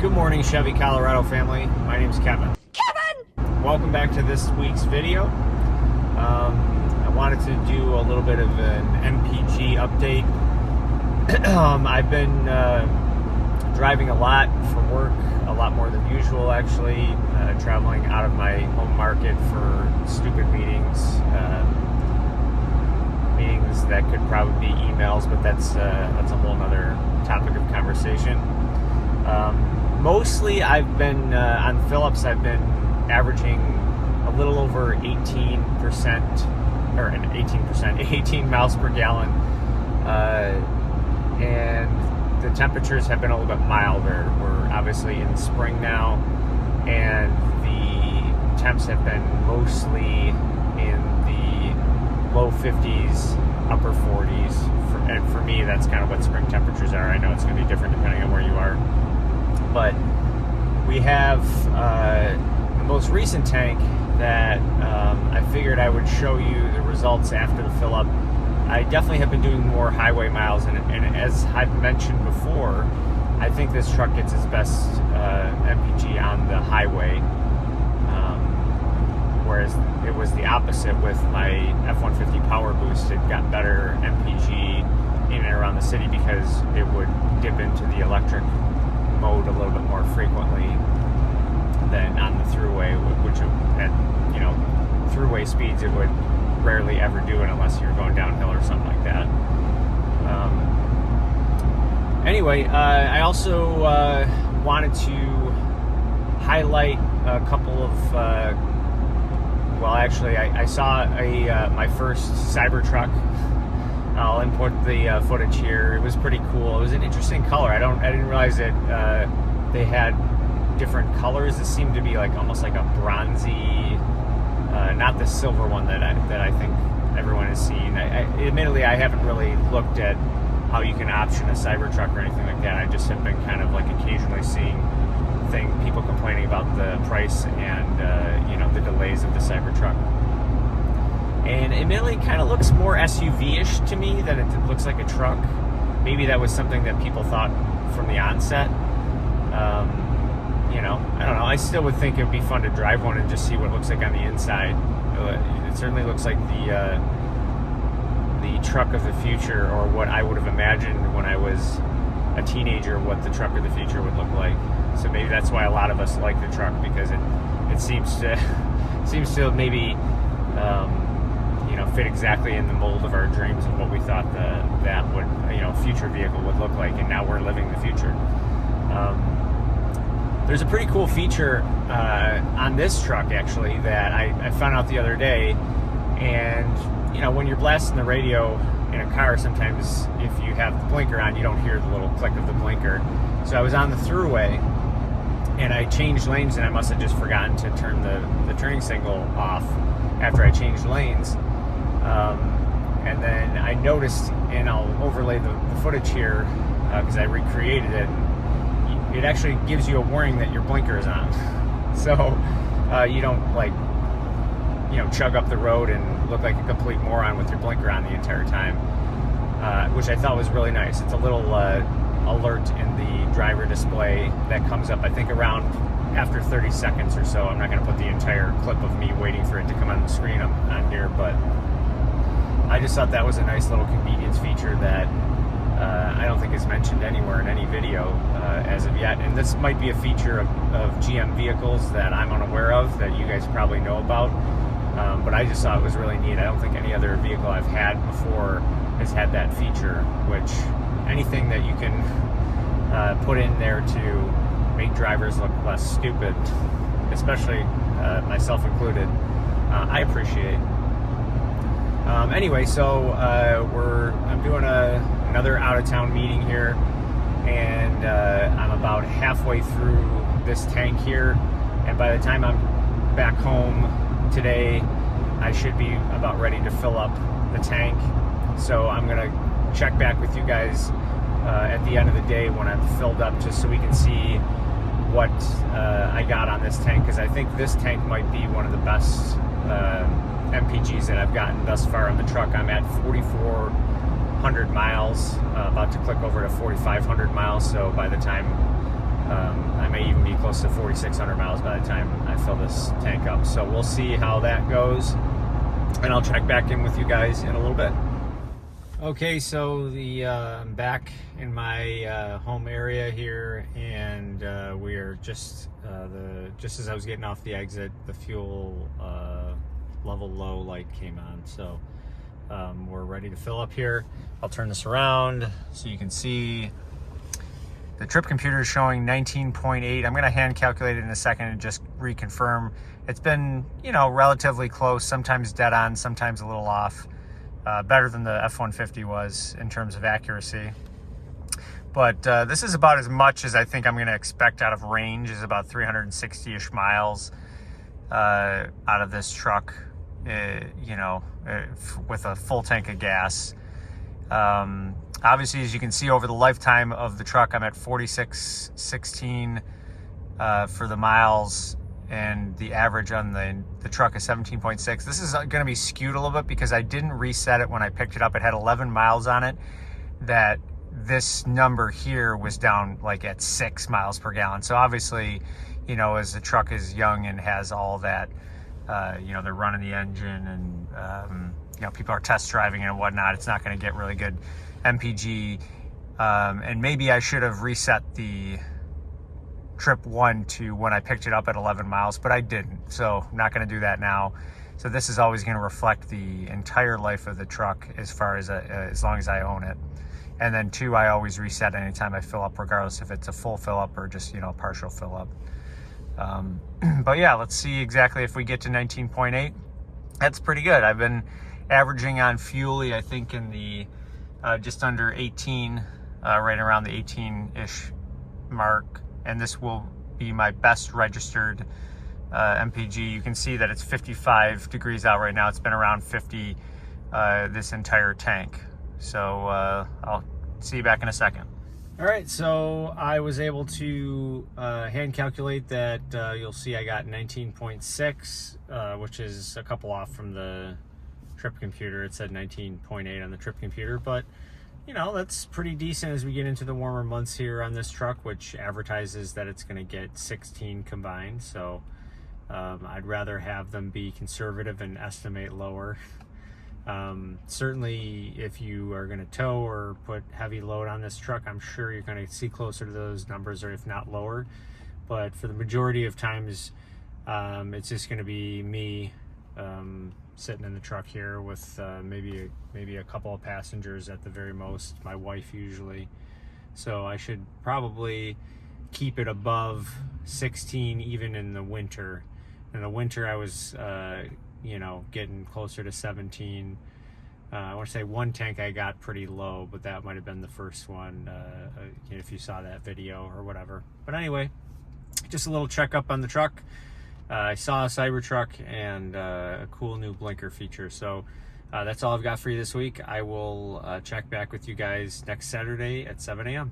Good morning, Chevy Colorado family. My name's Kevin. Welcome back to this week's video. I wanted to do a little bit of an MPG update. I've been driving a lot for work, a lot more than usual actually, traveling out of my home market for stupid meetings that could probably be emails, but that's a whole nother topic of conversation. Mostly I've been on Phillips, I've been averaging a little over 18 miles per gallon, and the temperatures have been a little bit milder. We're obviously in spring now, and the temps have been mostly in the low 50s, upper 40s, and for me that's kind of what spring temperatures are. I know it's going to be different depending on where you are, but we have the most recent tank that I figured I would show you the results after the fill up. I definitely have been doing more highway miles, and as I've mentioned before, I think this truck gets its best MPG on the highway, whereas it was the opposite with my F-150 Power Boost. It got better MPG in and around the city because it would dip into the electric mode a little bit more frequently than on the thruway, which at thruway speeds it would rarely ever do it unless you're going downhill or something like that. Anyway, I also wanted to highlight a couple of I saw my first Cybertruck. I'll import the footage here. It was pretty cool. It was an interesting color. I didn't realize that they had different colors. This seemed to be like almost like a bronzy, not the silver one that I think everyone has seen. Admittedly, I haven't really looked at how you can option a Cybertruck or anything like that. I just have been kind of like occasionally seeing people complaining about the price and the delays of the Cybertruck. And admittedly, it kind of looks more SUV-ish to me than it looks like a truck. Maybe that was something that people thought from the onset. I don't know. I still would think it would be fun to drive one and just see what it looks like on the inside. It certainly looks like the truck of the future, or what I would have imagined when I was a teenager, what the truck of the future would look like. So maybe that's why a lot of us like the truck, because it seems to maybe fit exactly in the mold of our dreams of what we thought that would future vehicle would look like, and now we're living the future. There's a pretty cool feature on this truck actually that I found out the other day, and when you're blasting the radio in a car, sometimes if you have the blinker on, you don't hear the little click of the blinker. So I was on the thruway and I changed lanes, and I must have just forgotten to turn the turning signal off after I changed lanes. And then I noticed, and I'll overlay the footage here because I recreated it, it actually gives you a warning that your blinker is on. So you don't chug up the road and look like a complete moron with your blinker on the entire time, which I thought was really nice. It's a little alert in the driver display that comes up, I think, around after 30 seconds or so. I'm not going to put the entire clip of me waiting for it to come on the screen on here, but I just thought that was a nice little convenience feature that I don't think is mentioned anywhere in any video as of yet. And this might be a feature of GM vehicles that I'm unaware of, that you guys probably know about. But I just thought it was really neat. I don't think any other vehicle I've had before has had that feature, which anything that you can put in there to make drivers look less stupid, especially myself included, I appreciate. Anyway, so I'm doing another out-of-town meeting here, and I'm about halfway through this tank here, and by the time I'm back home today, I should be about ready to fill up the tank. So I'm gonna check back with you guys at the end of the day when I'm filled up, just so we can see what I got on this tank, because I think this tank might be one of the best MPGs that I've gotten thus far on the truck. I'm at 4,400 miles, about to click over to 4,500 miles, so by the time I may even be close to 4,600 miles by the time I fill this tank up. So we'll see how that goes, and I'll check back in with you guys in a little bit. Okay, so I'm back in my home area here, and we are just as I was getting off the exit, the fuel level low light came on. So we're ready to fill up here. I'll turn this around so you can see the trip computer is showing 19.8. I'm going to hand calculate it in a second and just reconfirm. It's been, relatively close, sometimes dead on, sometimes a little off. Better than the F-150 was in terms of accuracy. But this is about as much as I think I'm going to expect out of range, is about 360-ish miles out of this truck, with a full tank of gas. Obviously, as you can see, over the lifetime of the truck, I'm at 4616 for the miles, and the average on the truck is 17.6. This is going to be skewed a little bit because I didn't reset it when I picked it up. It had 11 miles on it. That this number here was down like at 6 miles per gallon. So obviously, as the truck is young and has all that, they're running the engine and, people are test driving and whatnot, it's not going to get really good MPG. And maybe I should have reset the trip 1 to when I picked it up at 11 miles, but I didn't, so I'm not going to do that now. So this is always going to reflect the entire life of the truck as far as long as I own it. And then 2, I always reset anytime I fill up, regardless if it's a full fill up or just a partial fill up. But yeah, let's see exactly if we get to 19.8. That's pretty good. I've been averaging on Fuelie, I think, in the just under 18, right around the 18-ish mark. And this will be my best registered MPG. You can see that it's 55 degrees out right now. It's been around 50 this entire tank. So I'll see you back in a second. All right, so I was able to hand calculate that. You'll see I got 19.6, which is a couple off from the trip computer. It said 19.8 on the trip computer, but that's pretty decent as we get into the warmer months here on this truck, which advertises that it's going to get 16 combined. So I'd rather have them be conservative and estimate lower. Certainly if you are going to tow or put heavy load on this truck, I'm sure you're going to see closer to those numbers, or if not lower. But for the majority of times, it's just going to be me sitting in the truck here with maybe a couple of passengers at the very most, my wife usually. So I should probably keep it above 16 even in the winter. In the winter I was getting closer to 17. I want to say one tank I got pretty low, but that might have been the first one, if you saw that video or whatever. But anyway, just a little checkup on the truck. I saw a Cybertruck and a cool new blinker feature. So that's all I've got for you this week. I will check back with you guys next Saturday at 7 a.m.